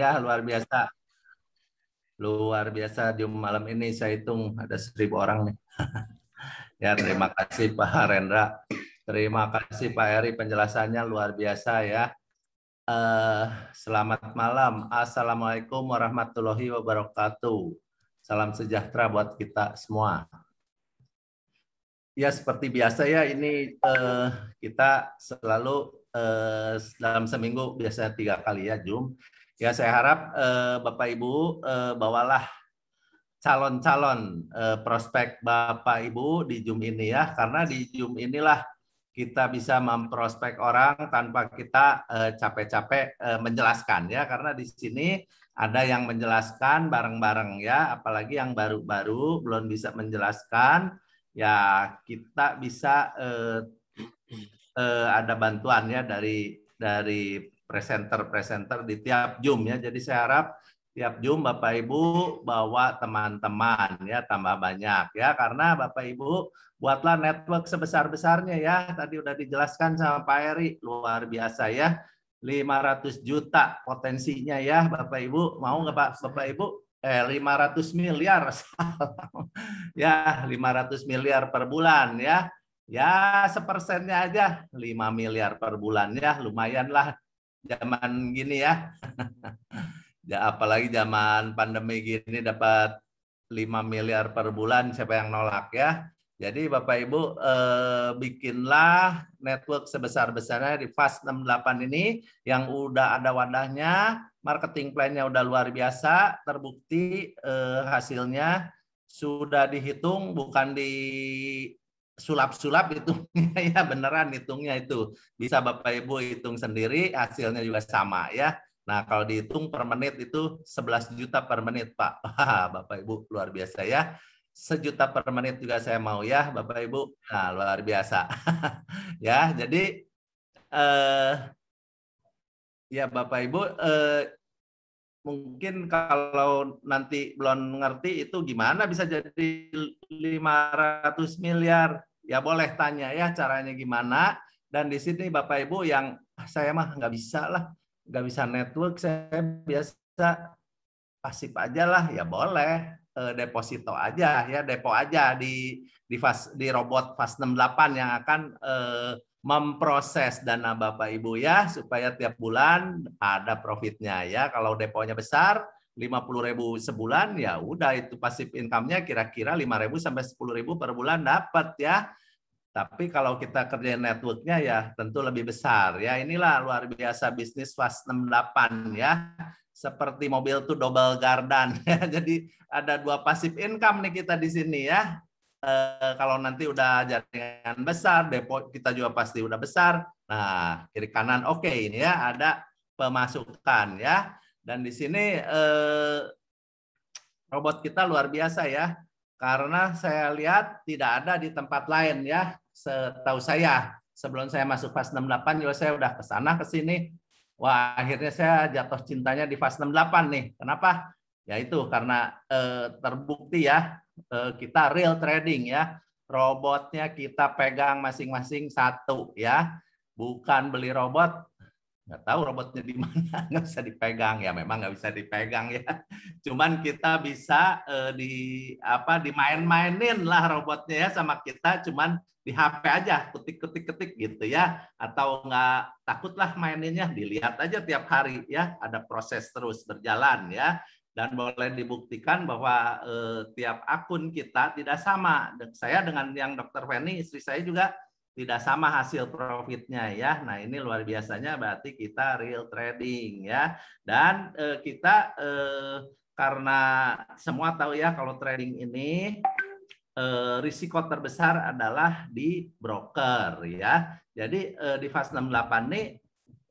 Ya, luar biasa. Luar biasa di malam ini saya hitung ada 1.000 orang nih. Ya, terima kasih Pak Rendra. Terima kasih Pak Eri penjelasannya luar biasa ya. Selamat malam. Assalamualaikum warahmatullahi wabarakatuh. Salam sejahtera buat kita semua. Ya, seperti biasa ya, ini kita selalu dalam seminggu biasanya 3 kali ya Zoom. Ya, saya harap Bapak Ibu bawalah calon-calon prospek Bapak Ibu di Zoom ini ya, karena di Zoom inilah kita bisa memprospek orang tanpa kita capek-capek menjelaskan ya, karena di sini ada yang menjelaskan bareng-bareng ya, apalagi yang baru-baru belum bisa menjelaskan ya, kita bisa ada bantuan ya dari presenter-presenter di tiap Zoom ya. Jadi saya harap tiap Zoom Bapak Ibu bawa teman-teman ya, tambah banyak ya, karena Bapak Ibu buatlah network sebesar-besarnya ya. Tadi udah dijelaskan sama Pak Eri, luar biasa ya. 500 juta potensinya ya Bapak Ibu. Mau nggak Pak Bapak Ibu? 500 miliar. Ya, 500 miliar per bulan ya. Ya, sepersennya aja 5 miliar per bulan ya, lumayan lah zaman gini ya. Ya, apalagi zaman pandemi gini dapat 5 miliar per bulan, siapa yang nolak ya. Jadi Bapak Ibu bikinlah network sebesar-besarnya di Fast 68 ini yang udah ada wadahnya, marketing plan-nya udah luar biasa, terbukti hasilnya sudah dihitung, bukan di sulap-sulap hitungnya ya, beneran hitungnya itu. Bisa Bapak Ibu hitung sendiri, hasilnya juga sama ya. Nah, kalau dihitung per menit itu 11 juta per menit, Pak. Bapak Ibu luar biasa ya. 1 juta per menit juga saya mau ya, Bapak Ibu. Nah, luar biasa. Ya, jadi ya Bapak Ibu mungkin kalau nanti belum ngerti itu gimana bisa jadi 500 miliar, ya boleh tanya ya caranya gimana. Dan di sini Bapak Ibu yang saya mah nggak bisa lah, nggak bisa network, saya biasa pasif aja lah, ya boleh deposito aja ya, depo aja di robot Fast 68 yang akan memproses dana Bapak Ibu ya, supaya tiap bulan ada profitnya ya. Kalau deponya besar 50.000 sebulan, ya udah itu pasif income-nya kira-kira 5.000 sampai 10.000 per bulan dapat ya. Tapi kalau kita kerjain network-nya ya tentu lebih besar ya. Inilah luar biasa bisnis Fast 68 ya. Seperti mobil tuh double gardan ya. Jadi ada 2 pasif income nih kita di sini ya. Kalau nanti udah jaringan besar, depo kita juga pasti udah besar. Nah, kiri kanan oke ini ya, ada pemasukan ya. Dan di sini robot kita luar biasa ya. Karena saya lihat tidak ada di tempat lain ya. Setahu saya, sebelum saya masuk Fast 68 juga saya udah ke sana ke sini. Wah, akhirnya saya jatuh cintanya di Fast 68 nih. Kenapa? Ya itu karena terbukti ya, kita real trading ya. Robotnya kita pegang masing-masing satu ya. Bukan beli robot, nggak tahu robotnya di mana, nggak bisa dipegang ya, memang nggak bisa dipegang ya, cuman kita bisa dimain-mainin lah robotnya ya sama kita, cuman di HP aja ketik-ketik gitu ya, atau nggak takut lah maininnya, dilihat aja tiap hari ya, ada proses terus berjalan ya. Dan boleh dibuktikan bahwa tiap akun kita tidak sama. Saya dengan yang Dokter Feni, istri saya juga tidak sama hasil profitnya ya. Nah, ini luar biasanya berarti kita real trading ya. Dan kita karena semua tahu ya kalau trading ini risiko terbesar adalah di broker ya. Jadi di Fast 68 ini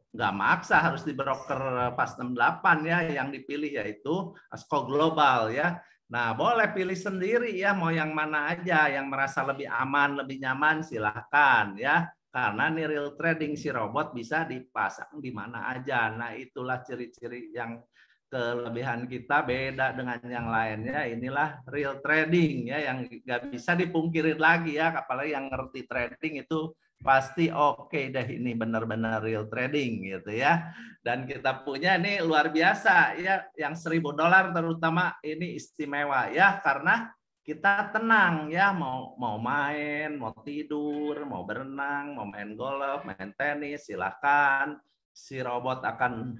nggak maksa harus di broker Fast 68 ya, yang dipilih yaitu Asko Global ya. Nah, boleh pilih sendiri ya, mau yang mana aja, yang merasa lebih aman, lebih nyaman, silahkan ya. Karena ini real trading, si robot bisa dipasang di mana aja. Nah, itulah ciri-ciri yang kelebihan kita beda dengan yang lainnya. Inilah real trading ya, yang nggak bisa dipungkirin lagi ya, apalagi yang ngerti trading itu pasti oke deh, ini benar-benar real trading gitu ya. Dan kita punya ini luar biasa ya, yang $1.000 terutama ini istimewa ya, karena kita tenang ya, mau main, mau tidur, mau berenang, mau main golf, main tenis, silakan. Si robot akan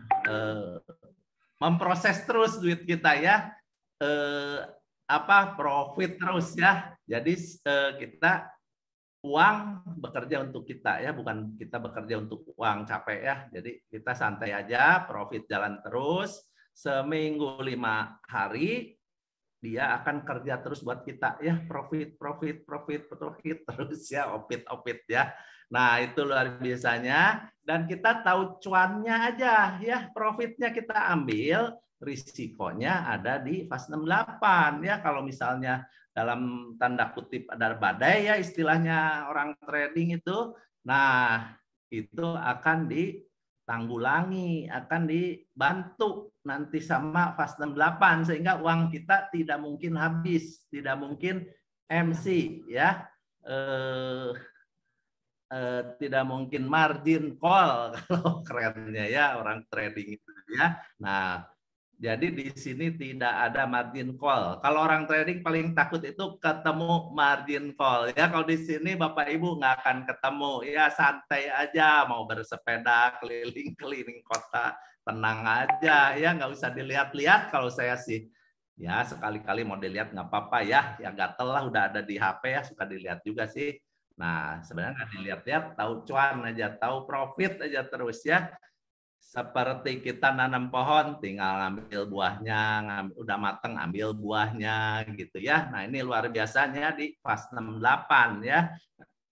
memproses terus duit kita ya, profit terus ya. Jadi kita uang bekerja untuk kita ya, bukan kita bekerja untuk uang capek ya. Jadi kita santai aja, profit jalan terus. Seminggu 5 hari dia akan kerja terus buat kita ya, profit terus ya, opit ya. Nah, itu luar biasanya, dan kita tahu cuannya aja ya, profitnya kita ambil, risikonya ada di fase 68 ya. Kalau misalnya dalam tanda kutip ada badai ya, istilahnya orang trading itu, nah itu akan ditanggulangi, akan dibantu nanti sama fase 68, sehingga uang kita tidak mungkin habis, tidak mungkin MC ya, tidak mungkin margin call kalau kerennya ya orang trading itu ya. Nah, jadi di sini tidak ada margin call. Kalau orang trading paling takut itu ketemu margin call ya. Kalau di sini Bapak Ibu nggak akan ketemu ya, santai aja, mau bersepeda keliling-keliling kota, tenang aja ya, nggak usah dilihat-lihat. Kalau saya sih ya sekali-kali mau dilihat nggak apa-apa ya, ya gatel lah, udah ada di HP ya, suka dilihat juga sih. Nah, sebenarnya nggak dilihat-lihat, tahu cuan aja, tahu profit aja terus ya. Seperti kita nanam pohon, tinggal ngambil buahnya, udah mateng ambil buahnya gitu ya. Nah, ini luar biasanya di fase 68 ya.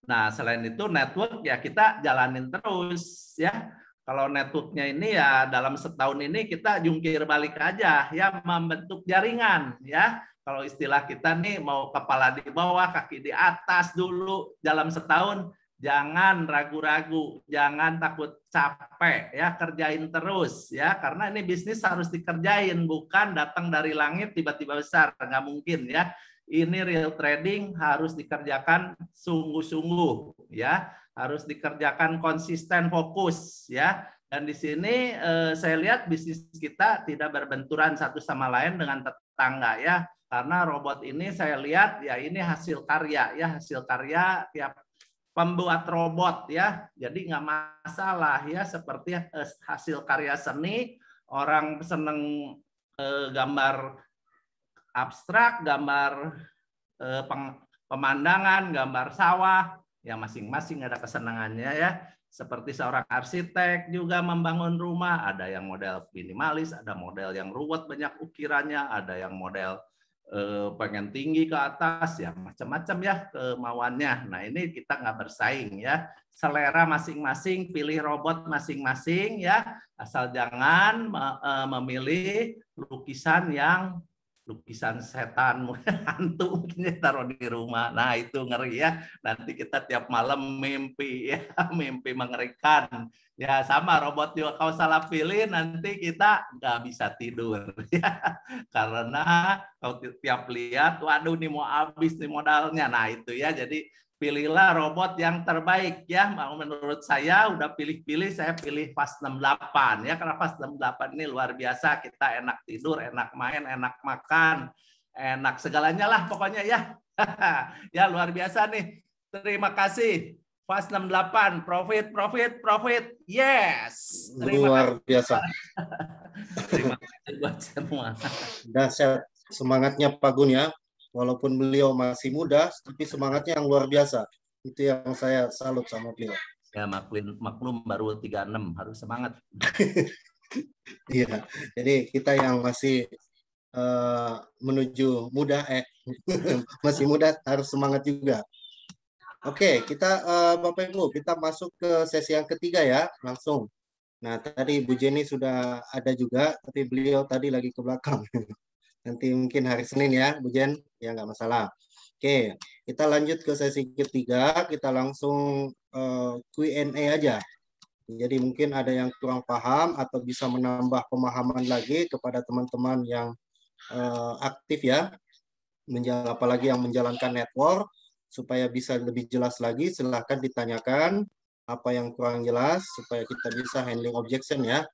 Nah, selain itu network ya kita jalanin terus ya. Kalau networknya ini ya dalam setahun ini kita jungkir balik aja ya, membentuk jaringan ya. Kalau istilah kita nih mau kepala di bawah, kaki di atas dulu dalam setahun. Jangan ragu-ragu, jangan takut capek ya, kerjain terus ya, karena ini bisnis harus dikerjain, bukan datang dari langit tiba-tiba besar, nggak mungkin ya. Ini real trading harus dikerjakan sungguh-sungguh ya, harus dikerjakan konsisten, fokus ya. Dan di sini saya lihat bisnis kita tidak berbenturan satu sama lain dengan tetangga ya, karena robot ini saya lihat ya ini hasil karya ya, hasil karya tiap pembuat robot ya, jadi nggak masalah ya, seperti hasil karya seni, orang seneng gambar abstrak, gambar pemandangan, gambar sawah, ya masing-masing ada kesenangannya ya. Seperti seorang arsitek juga membangun rumah, ada yang model minimalis, ada model yang ruwet banyak ukirannya, ada yang model pengen tinggi ke atas ya, macam-macam ya kemauannya. Nah, ini kita nggak bersaing ya, selera masing-masing, pilih robot masing-masing ya, asal jangan memilih lukisan setan hantu mungkin taruh di rumah. Nah, itu ngeri ya, nanti kita tiap malam mimpi ya, mimpi mengerikan ya. Sama robot juga kalau salah pilih nanti kita nggak bisa tidur ya, karena kalau tiap lihat, waduh nih mau habis nih modalnya. Nah, itu ya, jadi pilihlah robot yang terbaik ya. Menurut saya udah pilih-pilih, saya pilih fase 68 ya, karena fase 68 ini luar biasa, kita enak tidur, enak main, enak makan, enak segalanya lah pokoknya ya. Ya luar biasa nih. Terima kasih. Fase 68, profit. Yes. Luar biasa. Terima kasih buat semua. Dahsyat semangatnya Pak Gun ya. Walaupun beliau masih muda, tapi semangatnya yang luar biasa. Itu yang saya salut sama beliau. Ya, maklum baru 36, harus semangat. Iya, jadi kita yang masih menuju muda, masih muda harus semangat juga. Oke, kita Bapak Ibu, kita masuk ke sesi yang ketiga ya, langsung. Nah, tadi Bu Jenny sudah ada juga, tapi beliau tadi lagi ke belakang. Nanti mungkin hari Senin ya, Bu Jen, ya nggak masalah. Oke, kita lanjut ke sesi ketiga, kita langsung Q&A aja. Jadi mungkin ada yang kurang paham atau bisa menambah pemahaman lagi kepada teman-teman yang aktif ya, apalagi yang menjalankan network, supaya bisa lebih jelas lagi, silahkan ditanyakan apa yang kurang jelas supaya kita bisa handling objection ya.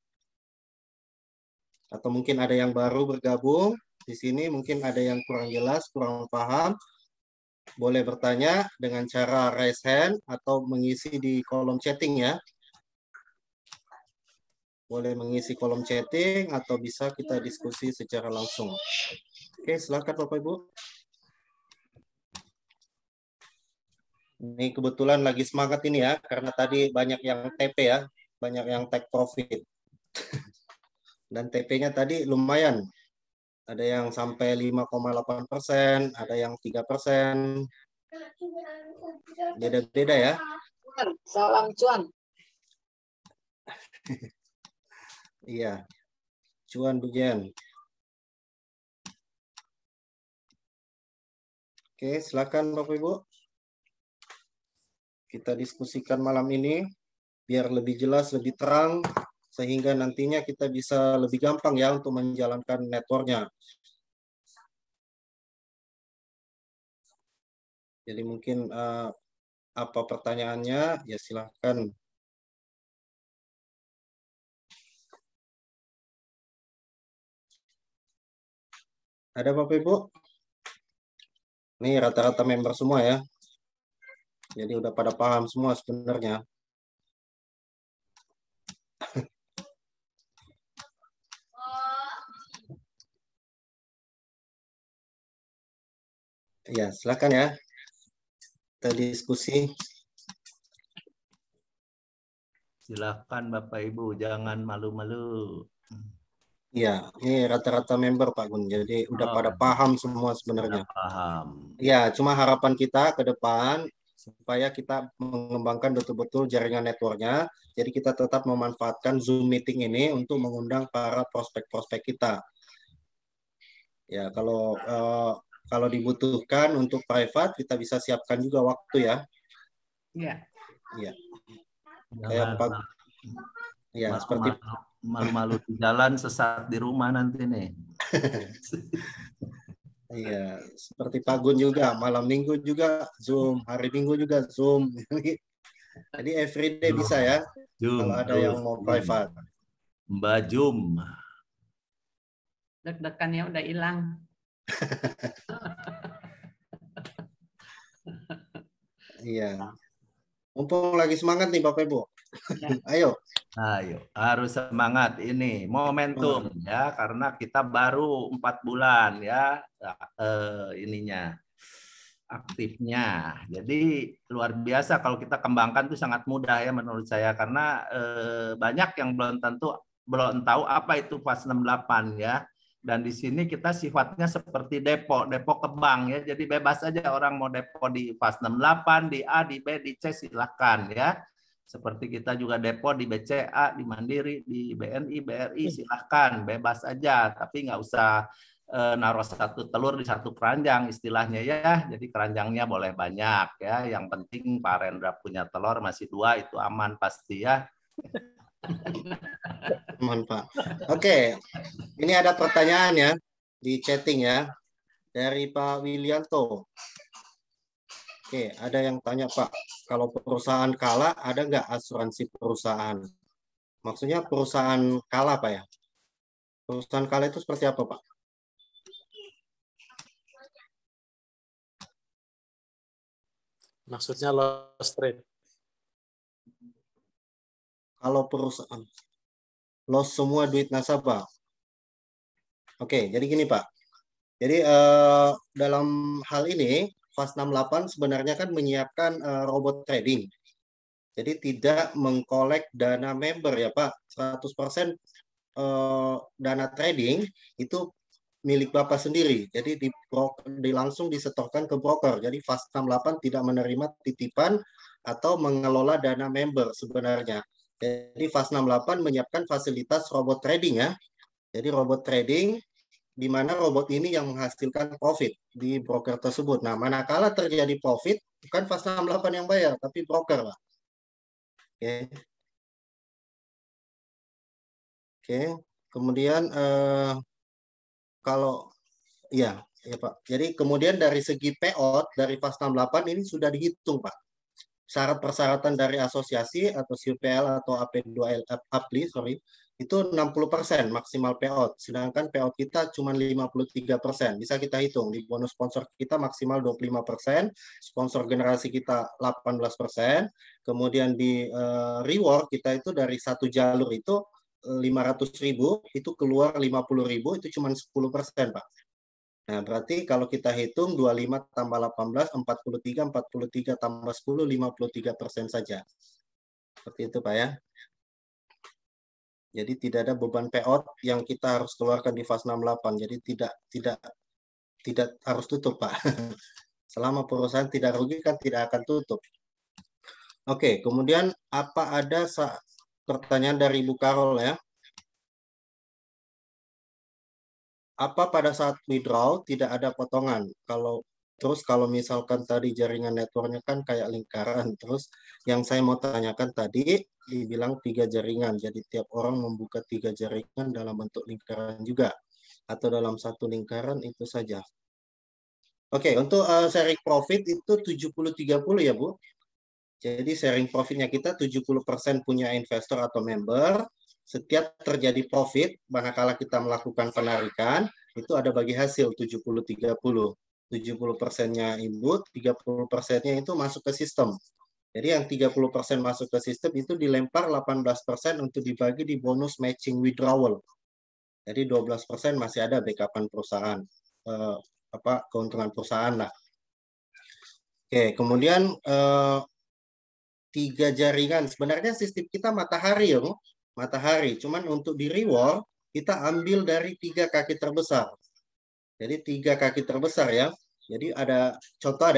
Atau mungkin ada yang baru bergabung di sini, mungkin ada yang kurang jelas, kurang paham, boleh bertanya dengan cara raise hand atau mengisi di kolom chatting ya. Boleh mengisi kolom chatting atau bisa kita diskusi secara langsung. Oke, silakan Bapak Ibu. Ini kebetulan lagi semangat ini ya, karena tadi banyak yang TP ya, banyak yang take profit. Dan TP-nya tadi lumayan. Ada yang sampai 5,8%, ada yang 3%. Beda-beda ya. Salam cuan. Iya. Cuan Bujen. Oke, silakan Bapak Ibu. Kita diskusikan malam ini biar lebih jelas, lebih terang, sehingga nantinya kita bisa lebih gampang ya untuk menjalankan networknya. Jadi mungkin apa pertanyaannya, ya silahkan. Ada Bapak Ibu? Ini rata-rata member semua ya. Jadi udah pada paham semua sebenarnya. Ya, silakan ya. Kita diskusi. Silakan Bapak Ibu, jangan malu-malu. Ya, ini rata-rata member Pak Gun. Jadi udah pada paham semua sebenarnya. Paham. Ya, cuma harapan kita ke depan supaya kita mengembangkan betul-betul jaringan networknya. Jadi kita tetap memanfaatkan Zoom meeting ini untuk mengundang para prospek-prospek kita. Ya, kalau dibutuhkan untuk private kita bisa siapkan juga waktu ya. Iya. Iya. Jangan Kayak Pak. Ya, seperti malu-malu di jalan, sesat di rumah nanti nih. iya, seperti Pak Gun juga, malam minggu juga Zoom, hari minggu juga Zoom. Jadi everyday bisa ya, Zoom, kalau ada yang mau private. Mbak Jum. Deg-degannya udah hilang. Iya. Mumpung lagi semangat nih Bapak Ibu. Ya. Ayo. Ayo, harus semangat ini momentum ya, karena kita baru 4 bulan ya ininya aktifnya. Jadi luar biasa kalau kita kembangkan itu sangat mudah ya menurut saya, karena banyak yang belum tahu apa itu FAS 68 ya. Dan di sini kita sifatnya seperti depo ke bank ya. Jadi bebas aja orang mau depo di FAS 68, di A, di B, di C silahkan ya. Seperti kita juga depo di BCA, di Mandiri, di BNI, BRI, silahkan bebas aja, tapi nggak usah naruh satu telur di satu keranjang istilahnya ya. Jadi keranjangnya boleh banyak ya. Yang penting Pak Rendra punya telur masih 2 itu aman pasti ya. Aman Pak. Oke, ini ada pertanyaan ya di chatting ya dari Pak Wilianto. Oke, ada yang tanya Pak, kalau perusahaan kalah ada nggak asuransi perusahaan? Maksudnya perusahaan kalah Pak ya? Perusahaan kalah itu seperti apa Pak? Maksudnya lost trade. Kalau perusahaan loss semua duit nasabah. Oke, jadi gini Pak. Jadi dalam hal ini FAS 68 sebenarnya kan menyiapkan robot trading. Jadi tidak mengkolek dana member ya Pak. 100% dana trading itu milik Bapak sendiri. Jadi langsung disetorkan ke broker. Jadi FAS 68 tidak menerima titipan atau mengelola dana member sebenarnya. Jadi FAS 68 menyiapkan fasilitas robot trading ya. Jadi robot trading di mana robot ini yang menghasilkan profit di broker tersebut. Nah, manakala terjadi profit, bukan FAS 68 yang bayar, tapi broker, Pak. Oke. Oke. Kemudian kalau ya, Ya Pak. Jadi kemudian dari segi payout dari FAS 68 ini sudah dihitung Pak. Syarat persyaratan dari asosiasi atau CUPL atau AP2L APLI, sorry, itu 60% maksimal payout. Sedangkan payout kita cuma 53%. Bisa kita hitung di bonus sponsor kita maksimal 25%, sponsor generasi kita 18%, kemudian di reward kita itu dari satu jalur itu 500.000, itu keluar 50.000, itu cuma 10% Pak. Nah, berarti kalau kita hitung 25 tambah 18, 43, 43 tambah 10, 53% saja. Seperti itu, Pak ya. Jadi tidak ada beban payout yang kita harus keluarkan di FAS 68. Jadi tidak harus tutup, Pak. Selama perusahaan tidak rugi kan tidak akan tutup. Oke, kemudian apa ada pertanyaan dari Ibu Karol ya? Apa pada saat withdraw tidak ada potongan? Kalau misalkan tadi jaringan networknya kan kayak lingkaran, terus yang saya mau tanyakan tadi dibilang 3 jaringan, jadi tiap orang membuka 3 jaringan dalam bentuk lingkaran juga, atau dalam satu lingkaran itu saja. Oke, untuk sharing profit itu 70-30 ya Bu. Jadi sharing profitnya kita 70% punya investor atau member. Setiap terjadi profit, manakala kita melakukan penarikan, itu ada bagi hasil 70-30. 70%-nya input, 30%-nya itu masuk ke sistem. Jadi yang 30% masuk ke sistem itu dilempar 18% untuk dibagi di bonus matching withdrawal. Jadi 12% masih ada backupan perusahaan. Keuntungan perusahaan lah. Oke, kemudian 3 jaringan. Sebenarnya sistem kita matahari ya, Bu. Matahari. Cuman untuk di reward, kita ambil dari 3 kaki terbesar. Jadi 3 kaki terbesar ya. Jadi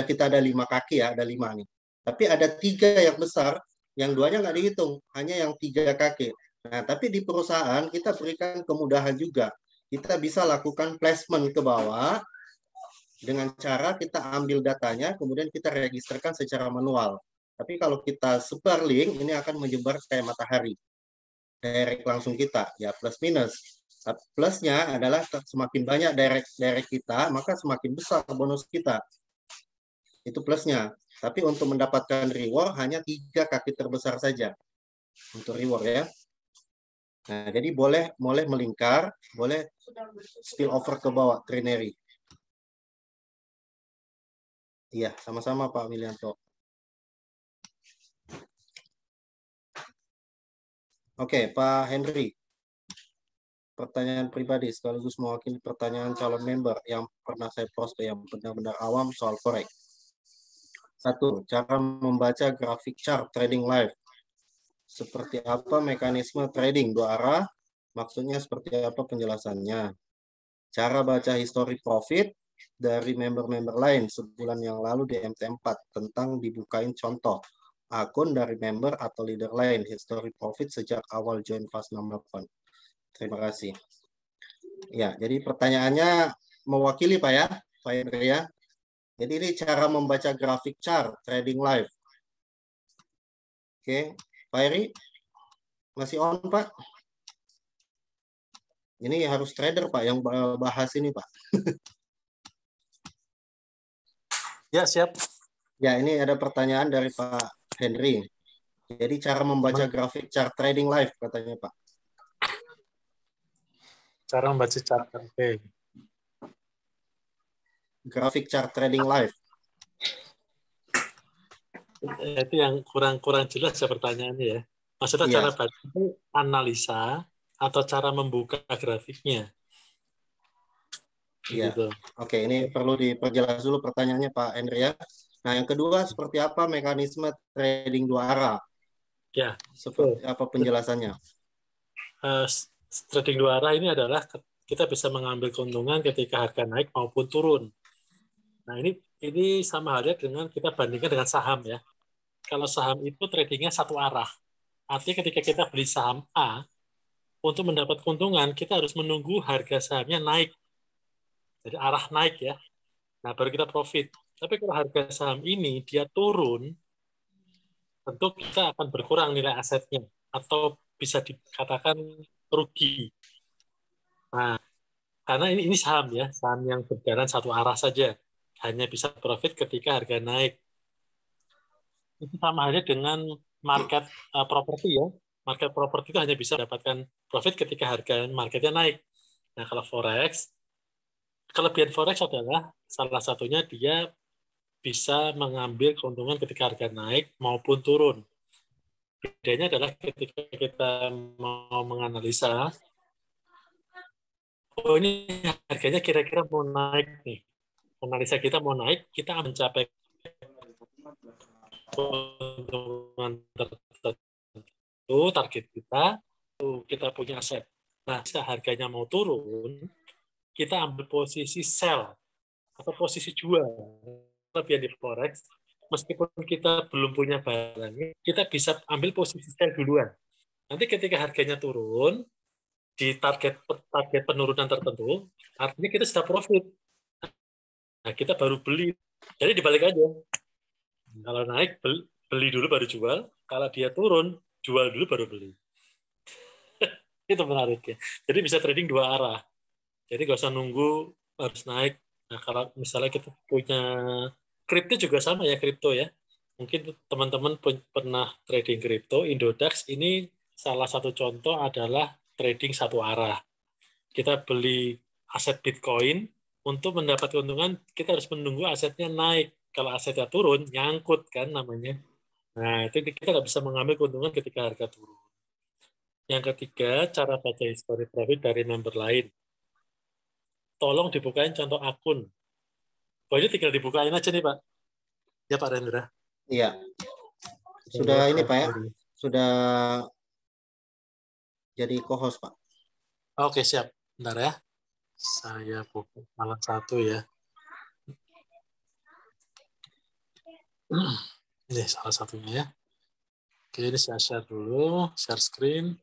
kita ada 5 kaki ya, ada 5 nih. Tapi ada 3 yang besar, yang 2-nya nggak dihitung, hanya yang 3 kaki. Nah, tapi di perusahaan kita berikan kemudahan juga. Kita bisa lakukan placement ke bawah dengan cara kita ambil datanya, kemudian kita registerkan secara manual. Tapi kalau kita sebar link, ini akan menyebar kayak matahari. Direct langsung kita, ya plus minus. Plusnya adalah semakin banyak direct kita, maka semakin besar bonus kita. Itu plusnya. Tapi untuk mendapatkan reward, hanya 3 kaki terbesar saja. Untuk reward ya. Nah, jadi boleh melingkar, boleh spill over ke bawah, trinary. Iya, sama-sama Pak Willianto. Oke, Pak Henry. Pertanyaan pribadi sekaligus mewakili pertanyaan calon member yang pernah saya post yang benar-benar awam soal forex. 1. Cara membaca grafik chart trading live. Seperti apa mekanisme trading 2 arah? Maksudnya seperti apa penjelasannya? Cara baca history profit dari member-member lain sebulan yang lalu di MT4 tentang dibukain contoh akun dari member atau leader lain history profit sejak awal join FAS 68. Terima kasih. Ya, jadi pertanyaannya mewakili Pak ya, Pak Henry ya. Jadi ini cara membaca grafik chart trading live. Oke, Pak Heri masih on Pak? Ini harus trader Pak yang bahas ini Pak. Ya, siap. Ya, ini ada pertanyaan dari Pak Henry. Jadi cara membaca grafik chart trading live katanya Pak. Cara membaca chart. Oke. Grafik chart trading live. Itu yang kurang jelas ya pertanyaannya ya. Maksudnya cara baca itu analisa atau cara membuka grafiknya. Iya. Gitu. Oke, ini perlu diperjelas dulu pertanyaannya Pak Henry ya. Nah, yang kedua seperti apa mekanisme trading 2 arah? Ya. Seperti apa penjelasannya? Trading 2 arah ini adalah kita bisa mengambil keuntungan ketika harga naik maupun turun. Nah, ini sama halnya dengan kita bandingkan dengan saham ya. Kalau saham itu tradingnya 1 arah. Artinya ketika kita beli saham A, untuk mendapat keuntungan, kita harus menunggu harga sahamnya naik. Jadi arah naik ya. Nah, baru kita profit. Tapi kalau harga saham ini dia turun, tentu kita akan berkurang nilai asetnya. Atau bisa dikatakan rugi. Nah, karena ini saham ya, saham yang berjalan satu arah saja, hanya bisa profit ketika harga naik. Itu sama halnya dengan market properti ya. Market properti itu hanya bisa dapatkan profit ketika harga marketnya naik. Nah, kalau forex, kelebihan forex adalah salah satunya dia bisa mengambil keuntungan ketika harga naik maupun turun. Bedanya adalah ketika kita mau menganalisa, oh ini harganya kira-kira mau naik nih. Analisa kita mau naik, kita mencapai keuntungan tertentu, target kita punya aset. Nah, jika harganya mau turun, kita ambil posisi sell atau posisi jual. Lebih di forex, meskipun kita belum punya barangnya, kita bisa ambil posisi sell duluan. Nanti ketika harganya turun di target penurunan tertentu, artinya kita sudah profit. Nah, kita baru beli. Jadi dibalik aja. Kalau naik beli dulu baru jual, kalau dia turun jual dulu baru beli. Itu menarik ya. Jadi bisa trading dua arah. Jadi nggak usah nunggu harus naik. Nah, kalau misalnya kita punya kripto juga sama ya, kripto ya. Mungkin teman-teman pernah trading kripto, Indodax ini salah satu contoh adalah trading satu arah. Kita beli aset Bitcoin, untuk mendapat keuntungan kita harus menunggu asetnya naik. Kalau asetnya turun, nyangkut kan namanya. Nah, itu kita nggak bisa mengambil keuntungan ketika harga turun. Yang ketiga, cara baca history profit dari member lain. Tolong dibukain contoh akun. Pokoknya tinggal dibukain aja nih, Pak. Ya, Pak Rendra. Iya. Sudah ini, Pak ya. Sudah jadi co-host, Pak. Oke, siap. Bentar ya. Saya buka malah satu ya. Ini salah satunya ya. Oke, ini saya share dulu. Share screen.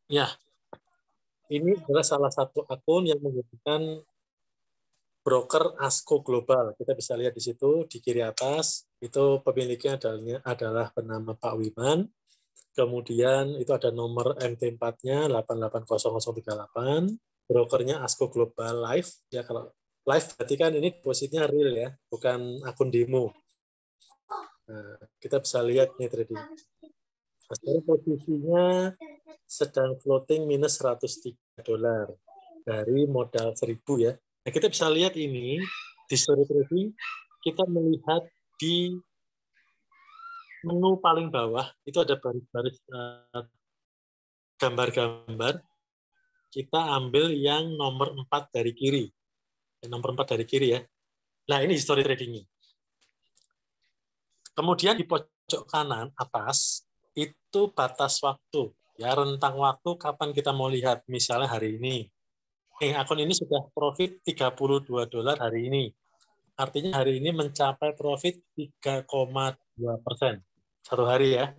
Ya, ini adalah salah satu akun yang menggunakan broker Asko Global. Kita bisa lihat di situ, di kiri atas, itu pemiliknya adalah bernama Pak Wiman. Kemudian itu ada nomor MT4-nya 880038. Brokernya Asko Global Live. Ya, kalau live berarti kan ini posisinya real ya, bukan akun demo. Nah, kita bisa lihat nih trading. Sekarang posisinya sedang floating minus $103 dari modal 1.000 ya. Nah, kita bisa lihat ini di story trading, kita melihat di menu paling bawah itu ada baris-baris gambar-gambar. Kita ambil yang nomor 4 dari kiri. Nomor 4 dari kiri ya. Nah, ini history tradingnya. Kemudian di pojok kanan atas itu batas waktu, ya, rentang waktu kapan kita mau lihat. Misalnya hari ini. Akun ini sudah profit $32 hari ini. Artinya hari ini mencapai profit 3,2% satu hari ya.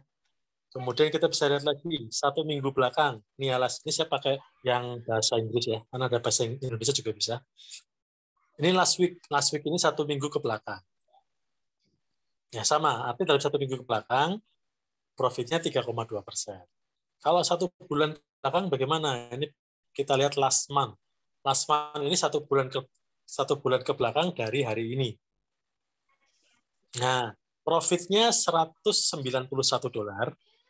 Kemudian kita bisa lihat lagi 1 minggu belakang. Ini saya pakai yang bahasa Inggris ya, karena ada bahasa Indonesia juga bisa. Ini last week ini 1 minggu ke belakang. Ya sama, artinya dalam 1 minggu ke belakang profitnya 3,2%. Kalau 1 bulan belakang bagaimana? Ini kita lihat last month. Last month ini 1 bulan ke belakang dari hari ini. Nah, profitnya $191.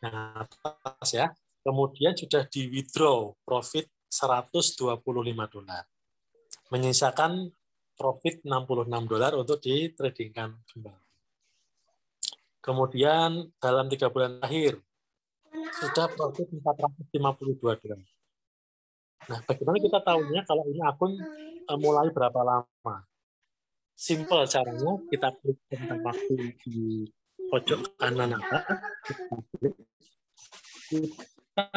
Nah, atas ya. Kemudian sudah di withdraw profit $125. Menyisakan profit $66 untuk ditradingkan kembali. Kemudian dalam 3 bulan terakhir sudah profit $452. Nah, bagaimana kita tahunya kalau ini akun mulai berapa lama? Simple caranya, kita klik tentang waktu di pojok kanan atas, kita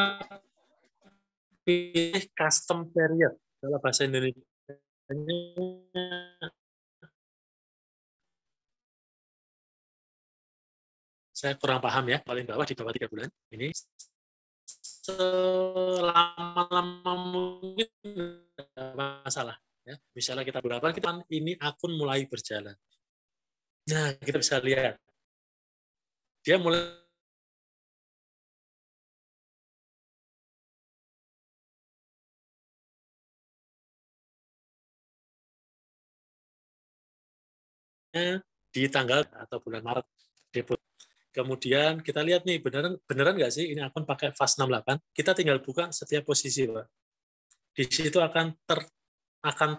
pilih custom period. Kalau bahasa Indonesia saya kurang paham ya, paling bawah di bawah 3 bulan. Ini selama-lama mungkin tidak masalah. Ya, misalnya kita berapa, kita ini akun mulai berjalan. Nah, kita bisa lihat dia mulai di tanggal atau bulan Maret. Kemudian kita lihat nih, beneran nggak sih ini akun pakai fast 68? Kita tinggal buka setiap posisi, Pak. Di situ akan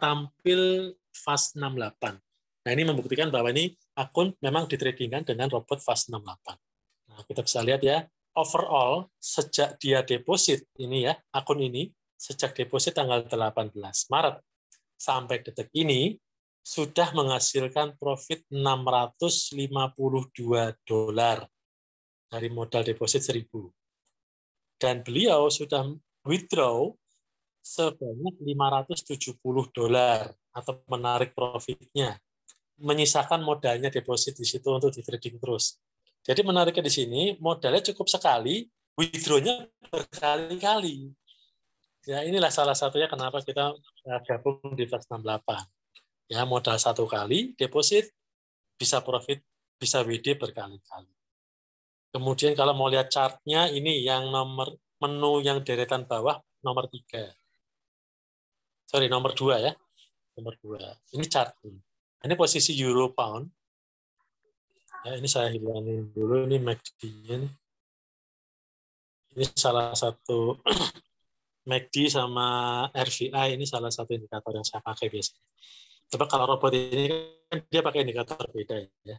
tampil fast 68. Nah, ini membuktikan bahwa ini akun memang ditradingkan dengan robot fast 68. Nah, kita bisa lihat ya, overall sejak dia deposit ini ya, akun ini sejak deposit tanggal 18 Maret sampai detik ini sudah menghasilkan profit $652 dari modal deposit 1.000. Dan beliau sudah withdraw sebanyak $570 atau menarik profitnya. Menyisakan modalnya deposit di situ untuk di trading terus. Jadi menariknya di sini, modalnya cukup sekali, withdraw-nya berkali-kali. Ya, inilah salah satunya kenapa kita gabung di Fast 68. Ya, modal 1 kali, deposit, bisa profit, bisa WD berkali-kali. Kemudian kalau mau lihat chart-nya, ini yang menu yang deretan bawah, nomor 3. Sorry, nomor 2 ya. Nomor 2. Ini chart. Ini posisi Euro Pound. Ya, ini saya hilangin dulu, ini MACD-nya. Ini salah satu MACD sama RVI, ini salah satu indikator yang saya pakai biasanya. Coba kalau robot ini kan dia pakai indikator beda ya.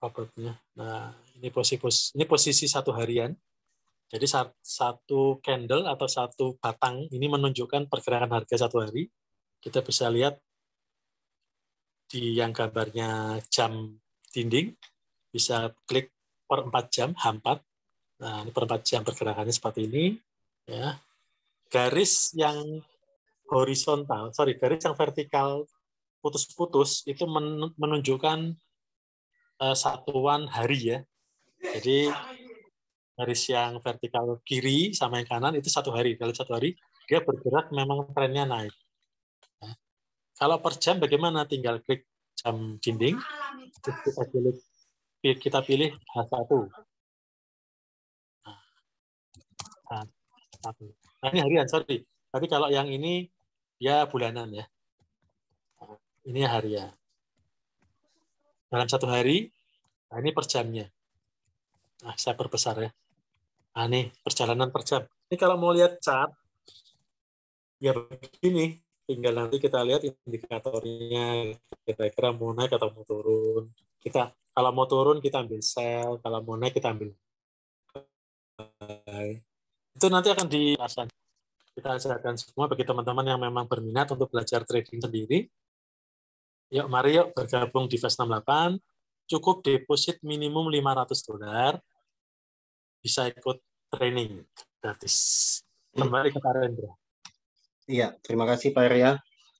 Robotnya. Nah, ini posisi 1 harian. Jadi satu candle atau satu batang ini menunjukkan pergerakan harga 1 hari. Kita bisa lihat di yang gambarnya jam dinding, bisa klik per 4 jam, H4. Nah, ini per 4 jam pergerakannya seperti ini. Ya. Garis yang horizontal, garis yang vertikal putus-putus itu menunjukkan satuan hari ya. Jadi garis yang vertikal kiri sama yang kanan itu 1 hari. Dalam 1 hari dia bergerak memang trennya naik. Nah, kalau per jam bagaimana? Tinggal klik jam dinding, kita pilih H1. Nah, ini harian, sorry. Tapi kalau yang ini ya bulanan ya. Ini harian. Dalam 1 hari, nah ini per jamnya. Nah, saya perbesar ya. Nah, ini perjalanan per jam. Ini kalau mau lihat chart, ya begini. Tinggal nanti kita lihat indikatornya, kira-kira mau naik atau mau turun. Kalau mau turun, kita ambil sell. Kalau mau naik, kita ambil buy. Itu nanti akan dijelaskan. Kita ajarkan semua bagi teman-teman yang memang berminat untuk belajar trading sendiri. Yuk, mari yuk bergabung di Fast 68. Cukup deposit minimum $500. Bisa ikut training gratis. Kembali ke Pak Rendra. Iya, terima kasih Pak Arya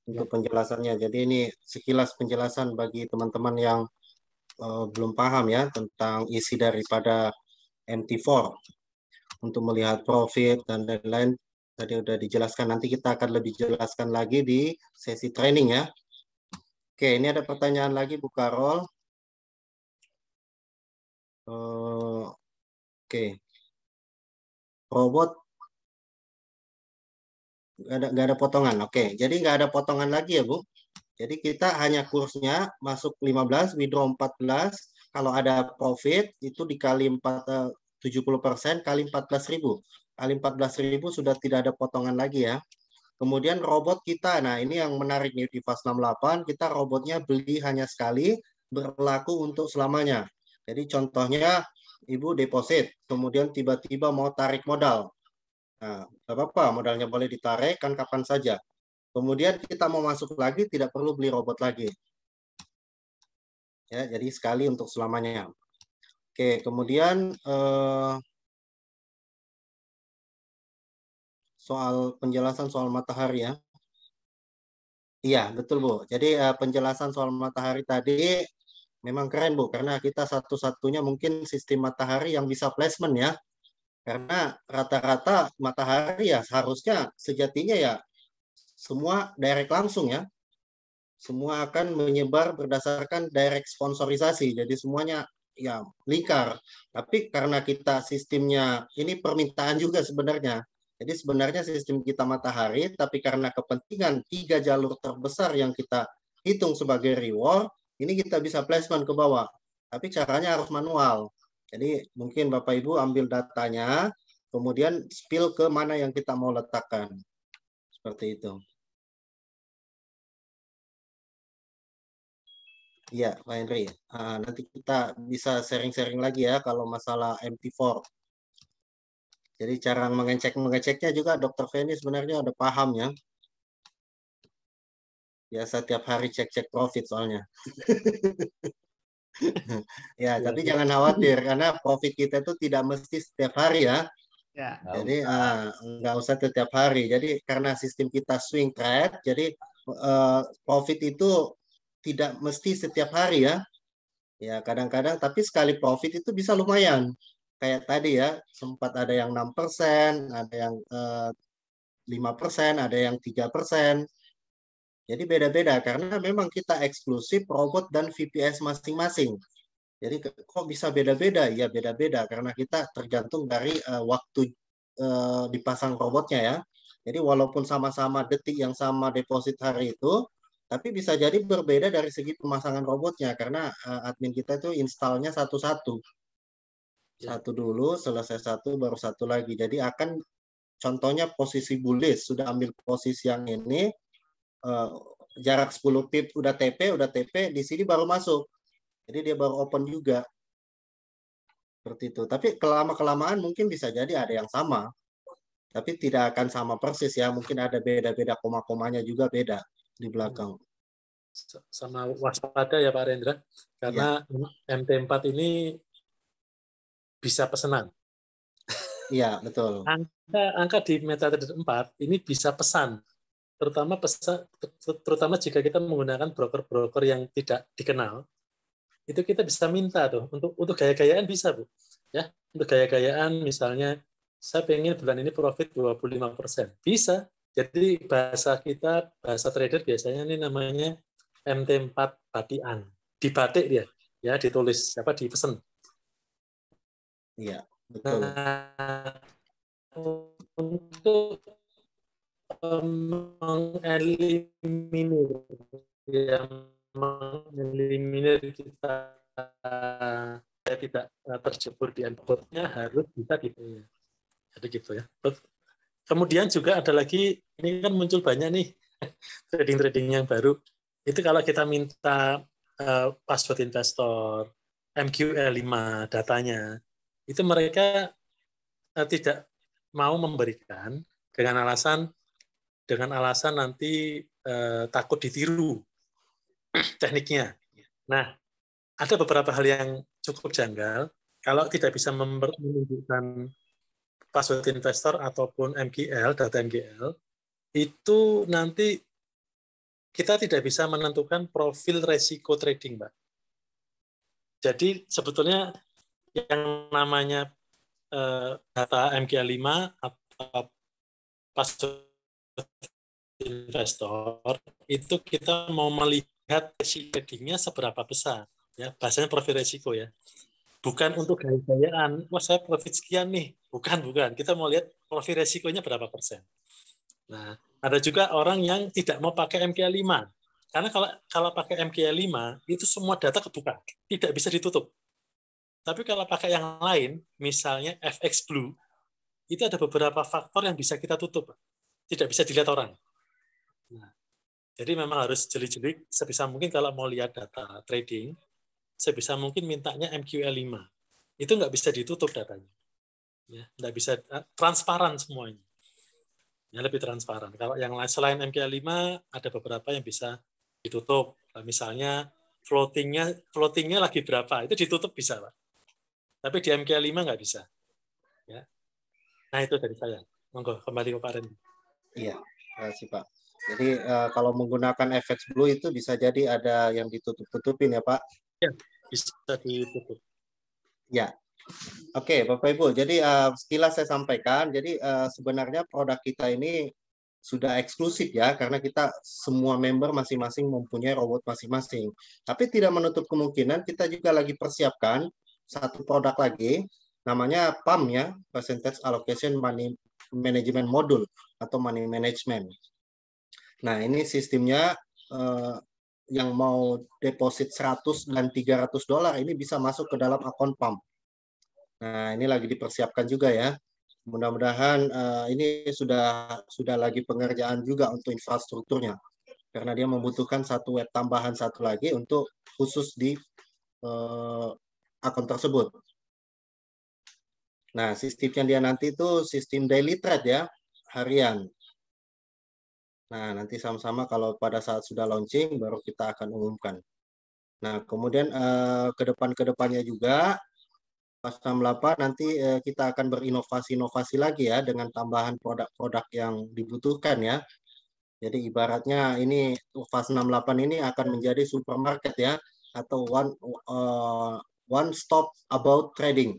untuk penjelasannya. Jadi ini sekilas penjelasan bagi teman-teman yang belum paham ya tentang isi daripada MT4 untuk melihat profit dan lain-lain. Tadi udah dijelaskan. Nanti kita akan lebih jelaskan lagi di sesi training ya. Oke, ini ada pertanyaan lagi Bu Karol. Oke. Robot nggak ada potongan. Oke, jadi nggak ada potongan lagi ya Bu. Jadi kita hanya kursnya masuk 15, withdraw 14. Kalau ada profit itu dikali 70% kali 14.000. Kali 14.000 sudah tidak ada potongan lagi ya. Kemudian robot kita, nah ini yang menarik nih di Fast 68, kita robotnya beli hanya sekali, berlaku untuk selamanya. Jadi contohnya Ibu deposit, kemudian tiba-tiba mau tarik modal. Nah, nggak apa-apa, modalnya boleh ditarik kan kapan saja. Kemudian kita mau masuk lagi, tidak perlu beli robot lagi. Ya, jadi sekali untuk selamanya. Oke, kemudian soal penjelasan soal matahari ya. Iya, betul Bu. Jadi penjelasan soal matahari tadi memang keren Bu, karena kita satu-satunya mungkin sistem matahari yang bisa placement ya. Karena rata-rata matahari ya seharusnya sejatinya ya semua direct langsung ya. Semua akan menyebar berdasarkan direct sponsorisasi. Jadi semuanya ya lingkar. Tapi karena kita sistemnya ini permintaan juga sebenarnya. Jadi sebenarnya sistem kita matahari, tapi karena kepentingan 3 jalur terbesar yang kita hitung sebagai reward, ini kita bisa placement ke bawah. Tapi caranya harus manual. Jadi mungkin Bapak Ibu ambil datanya, kemudian spill ke mana yang kita mau letakkan. Seperti itu. Iya, Pak Henry. Nanti kita bisa sharing-sharing lagi ya kalau masalah MT4. Jadi cara mengeceknya juga Dr. Feni sebenarnya udah paham ya. Biasa tiap hari cek-cek profit soalnya. Ya, tapi jangan khawatir karena profit kita itu tidak mesti setiap hari ya. Ya. Jadi nggak usah setiap hari. Jadi karena sistem kita swing trade, jadi profit itu tidak mesti setiap hari ya. Ya kadang-kadang, tapi sekali profit itu bisa lumayan. Kayak tadi ya, sempat ada yang 6%, ada yang 5%, ada yang 3%. Jadi beda-beda karena memang kita eksklusif robot dan VPS masing-masing. Jadi kok bisa beda-beda? Ya beda-beda karena kita tergantung dari waktu dipasang robotnya ya. Jadi walaupun sama-sama detik yang sama deposit hari itu, tapi bisa jadi berbeda dari segi pemasangan robotnya karena admin kita itu installnya satu-satu. Satu dulu, selesai satu, baru satu lagi. Jadi akan contohnya posisi bullish, sudah ambil posisi yang ini, jarak 10 pip udah TP, di sini baru masuk. Jadi dia baru open juga. Seperti itu. Tapi kelamaan mungkin bisa jadi ada yang sama. Tapi tidak akan sama persis ya. Mungkin ada beda-beda koma-komanya juga beda di belakang. Sama waspada ya Pak Rendra. Karena MT4 ini bisa pesanan. Iya, betul. Angka di MetaTrader 4 ini bisa pesan. Terutama jika kita menggunakan broker-broker yang tidak dikenal, itu kita bisa minta tuh untuk gaya-gayaan bisa Bu. Ya, untuk gaya-gayaan misalnya saya pengen bulan ini profit 25%. Bisa. Jadi bahasa trader biasanya ini namanya MT4 batian. Dibatik dia, ya ditulis dipesan. Iya, betul. Nah, untuk mengeliminir kita tidak terjebur di endbotnya harus bisa gitu ya. Jadi gitu ya. Kemudian juga ada lagi, ini kan muncul banyak nih trading-trading yang baru. Itu kalau kita minta password investor, MQL5 datanya, itu mereka tidak mau memberikan dengan alasan nanti takut ditiru tekniknya. Nah, ada beberapa hal yang cukup janggal. Kalau tidak bisa menunjukkan password investor ataupun MQL, data MQL, itu nanti kita tidak bisa menentukan profil resiko trading, Mbak. Jadi sebetulnya yang namanya data MQL5 atau password investor itu kita mau melihat resiko tradingnya seberapa besar, ya bahasanya profil resiko ya. Bukan untuk gaya-gayaan, wah saya profit sekian nih. Bukan. Kita mau lihat profil resikonya berapa persen. Nah, ada juga orang yang tidak mau pakai MQL5. Karena kalau pakai MQL5, itu semua data kebuka. Tidak bisa ditutup. Tapi kalau pakai yang lain, misalnya FX Blue, itu ada beberapa faktor yang bisa kita tutup. Tidak bisa dilihat orang. Nah, jadi memang harus jeli-jeli sebisa mungkin kalau mau lihat data trading, sebisa mungkin mintanya MQL5. Itu nggak bisa ditutup datanya. Ya, nggak bisa transparan semuanya. Ya, lebih transparan. Kalau yang lain selain MQL5, ada beberapa yang bisa ditutup. Misalnya floatingnya lagi berapa, itu ditutup bisa, Pak. Tapi di MQL5 nggak bisa. Ya. Nah, itu dari saya. Monggo, kembali ke Pak Ren. Iya, terima kasih Pak. Jadi kalau menggunakan FX Blue itu bisa jadi ada yang ditutup-tutupin ya Pak? Ya, bisa ditutup. Ya, oke Bapak Ibu. Jadi sekilas saya sampaikan. Jadi sebenarnya produk kita ini sudah eksklusif ya, karena kita semua member masing-masing mempunyai robot masing-masing. Tapi tidak menutup kemungkinan kita juga lagi persiapkan satu produk lagi, namanya PAM ya, Percentage Allocation Money Management Module atau Money Management. Nah, ini sistemnya yang mau deposit 100 dan $300 ini bisa masuk ke dalam akun PAM. Nah, ini lagi dipersiapkan juga ya. Mudah-mudahan ini sudah lagi pengerjaan juga untuk infrastrukturnya, karena dia membutuhkan satu web tambahan satu lagi untuk khusus di akun tersebut. Nah, sistemnya dia nanti itu sistem daily trade ya, harian. Nah, nanti sama-sama kalau pada saat sudah launching baru kita akan umumkan. Nah, kemudian ke depannya juga pas 68 nanti kita akan berinovasi-inovasi lagi ya dengan tambahan produk-produk yang dibutuhkan ya. Jadi ibaratnya ini fase 68 ini akan menjadi supermarket ya, atau one stop about trading.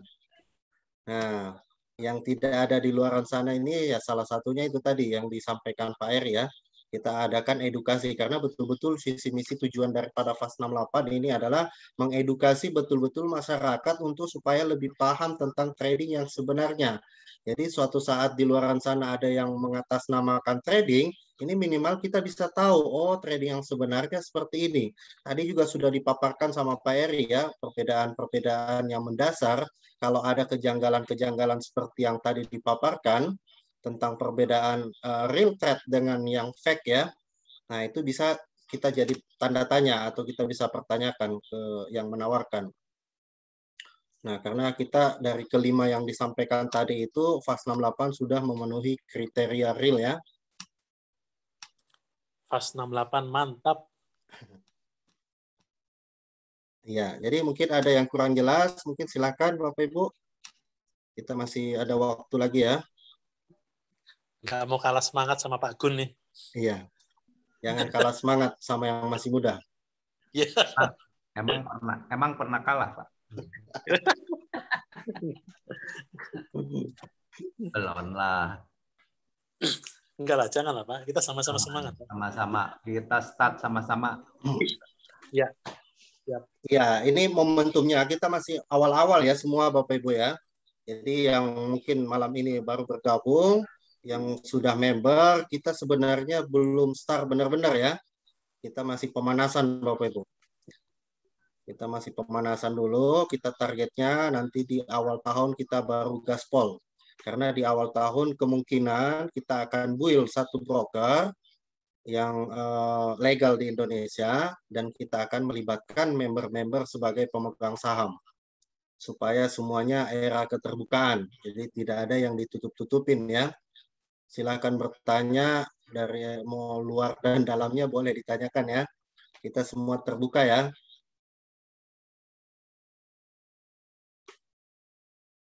Nah, yang tidak ada di luar sana ini ya salah satunya itu tadi yang disampaikan Pak Eri ya. Kita adakan edukasi karena betul-betul visi misi tujuan daripada FAS 68 ini adalah mengedukasi betul-betul masyarakat untuk supaya lebih paham tentang trading yang sebenarnya. Jadi suatu saat di luar sana ada yang mengatasnamakan trading, ini minimal kita bisa tahu, oh trading yang sebenarnya seperti ini. Tadi juga sudah dipaparkan sama Pak Eri ya, perbedaan-perbedaan yang mendasar. Kalau ada kejanggalan-kejanggalan seperti yang tadi dipaparkan, tentang perbedaan real trade dengan yang fake ya. Nah, itu bisa kita jadi tanda tanya atau kita bisa pertanyakan ke yang menawarkan. Nah, karena kita dari kelima yang disampaikan tadi itu FAS 68 sudah memenuhi kriteria real ya. FAS 68 mantap. Ya, jadi mungkin ada yang kurang jelas, mungkin silakan Bapak Ibu. Kita masih ada waktu lagi ya. Nggak mau kalah semangat sama Pak Gun nih. Iya. Jangan kalah semangat sama yang masih muda. Iya. Emang pernah kalah, Pak? Belum lah. Enggak lah, jangan lah Pak. Kita sama-sama semangat. Sama-sama. Kita start sama-sama. Ya. Ya, ini momentumnya. Kita masih awal-awal ya semua Bapak Ibu ya. Jadi yang mungkin malam ini baru bergabung, yang sudah member, kita sebenarnya belum start benar-benar ya. Kita masih pemanasan Bapak Ibu. Kita masih pemanasan dulu, kita targetnya nanti di awal tahun kita baru gaspol. Karena di awal tahun kemungkinan kita akan build satu broker yang legal di Indonesia dan kita akan melibatkan member-member sebagai pemegang saham. Supaya semuanya era keterbukaan. Jadi tidak ada yang ditutup-tutupin ya. Silakan bertanya dari mau luar dan dalamnya boleh ditanyakan ya. Kita semua terbuka ya.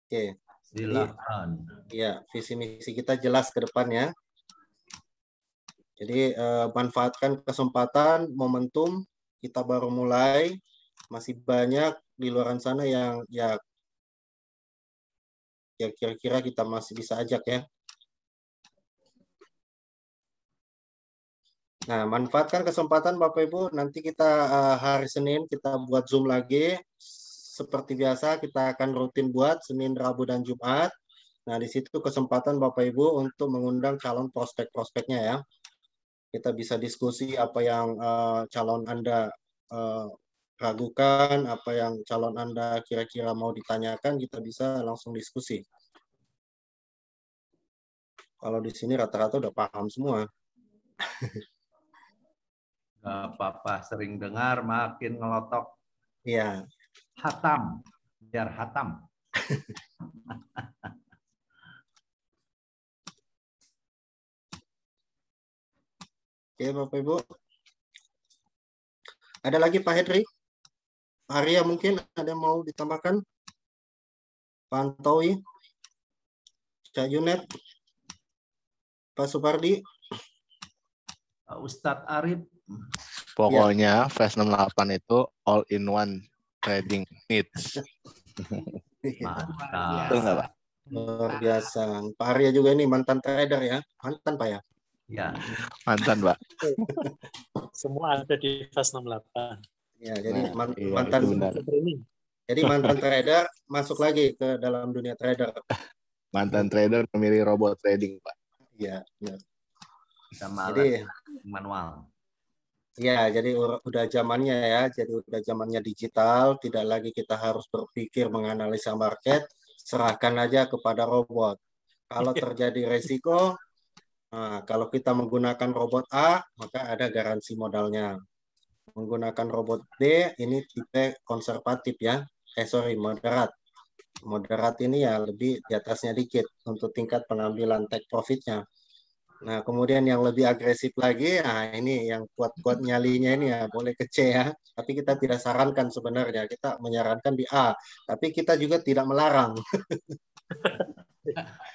Oke. Silakan. Ya, visi misi kita jelas ke depannya. Jadi manfaatkan kesempatan, momentum, kita baru mulai, masih banyak di luar sana yang ya kira-kira kita masih bisa ajak ya. Nah, manfaatkan kesempatan Bapak Ibu, nanti kita hari Senin kita buat Zoom lagi. Seperti biasa kita akan rutin buat Senin, Rabu, dan Jumat. Nah, di situ kesempatan Bapak Ibu untuk mengundang calon prospek-prospeknya ya. Kita bisa diskusi apa yang calon Anda ragukan, apa yang calon Anda kira-kira mau ditanyakan, kita bisa langsung diskusi. Kalau di sini rata-rata udah paham semua. Gak apa-apa, sering dengar makin ngelotok. Iya. Hatam, biar hatam. Oke, Bapak Ibu. Ada lagi Pak Hedri? Pak Arya mungkin ada yang mau ditambahkan? Pak Antowi? Cak Yunet? Pak Supardi? Pak Ustadz Arif. Pokoknya FAS 68 itu all in one trading needs. Mantap. Betul nggak, Pak? Luar biasa. Pak Arya juga ini mantan trader ya? Mantan Pak ya? Ya. Mantan, Pak. Semua ada di fast 68. Ya, jadi Nah, iya, mantan itu benar. jadi mantan trader masuk lagi ke dalam dunia trader. Mantan trader memilih robot trading, Pak. Iya, benar. Kita malas Jadi manual. ya, jadi udah zamannya ya, jadi udah zamannya digital, tidak lagi kita harus berpikir menganalisa market, serahkan aja kepada robot. Kalau terjadi resiko, nah, kalau kita menggunakan robot A, maka ada garansi modalnya. Menggunakan robot B, ini tipe konservatif ya. Moderat. Moderat ini ya lebih di atasnya dikit untuk tingkat pengambilan take profitnya. Nah, kemudian yang lebih agresif lagi, nah ini yang kuat-kuat nyalinya ini ya, boleh ke C ya. Tapi kita tidak sarankan sebenarnya, kita menyarankan di A. Tapi kita juga tidak melarang.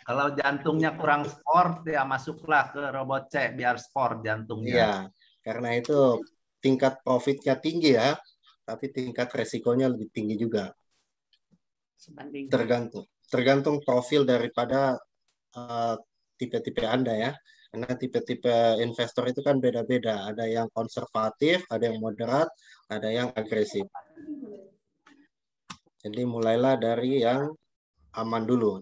Kalau jantungnya kurang sport, ya masuklah ke robot C biar sport jantungnya. Iya, karena itu tingkat profitnya tinggi ya, tapi tingkat resikonya lebih tinggi juga. Tergantung profil daripada tipe-tipe Anda ya. Karena tipe-tipe investor itu kan beda-beda. Ada yang konservatif, ada yang moderat, ada yang agresif. Jadi mulailah dari yang aman dulu.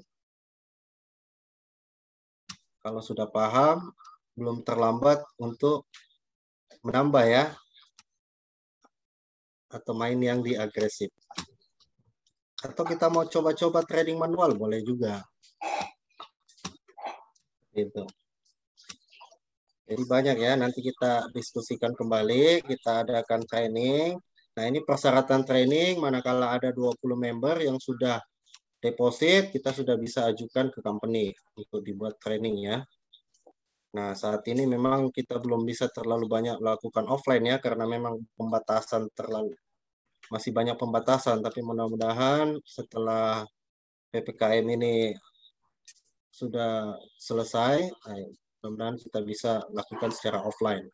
Kalau sudah paham, belum terlambat untuk menambah ya. Atau main yang di agresif. Atau kita mau coba-coba trading manual, boleh juga. Gitu. Jadi banyak ya, nanti kita diskusikan kembali, kita adakan training. Nah ini persyaratan training, manakala ada 20 member yang sudah deposit, kita sudah bisa ajukan ke company untuk dibuat training ya. Nah saat ini memang kita belum bisa terlalu banyak melakukan offline ya, karena memang pembatasan masih banyak pembatasan, tapi mudah-mudahan setelah PPKM ini sudah selesai, mudah-mudahan kita bisa lakukan secara offline.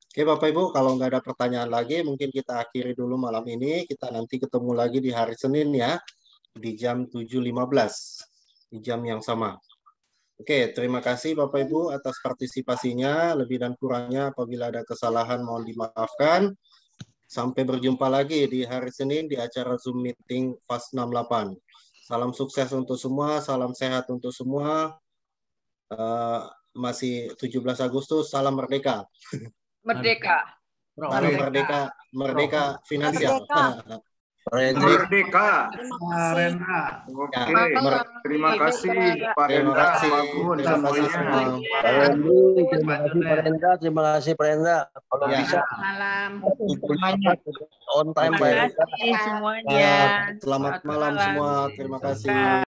Oke Bapak Ibu, kalau nggak ada pertanyaan lagi, mungkin kita akhiri dulu malam ini. Kita nanti ketemu lagi di hari Senin ya, di jam 7.15, di jam yang sama. Oke, terima kasih Bapak Ibu atas partisipasinya. Lebih dan kurangnya apabila ada kesalahan mohon dimaafkan. Sampai berjumpa lagi di hari Senin di acara Zoom Meeting Fast 68. Salam sukses untuk semua, salam sehat untuk semua. Masih 17 Agustus, salam merdeka. Merdeka. Salam merdeka, merdeka finansial. Merdeka. Rendra. Oke, terima kasih Pak Terima Rendra. kasih. Terima kasih semua. Terima kasih Pak Rendra, terima kasih Pak Rendra. Kalau Ya. bisa Malam. on time Pak Oke. Rendra. Terima kasih semuanya. Selamat malam semua. Terima kasih.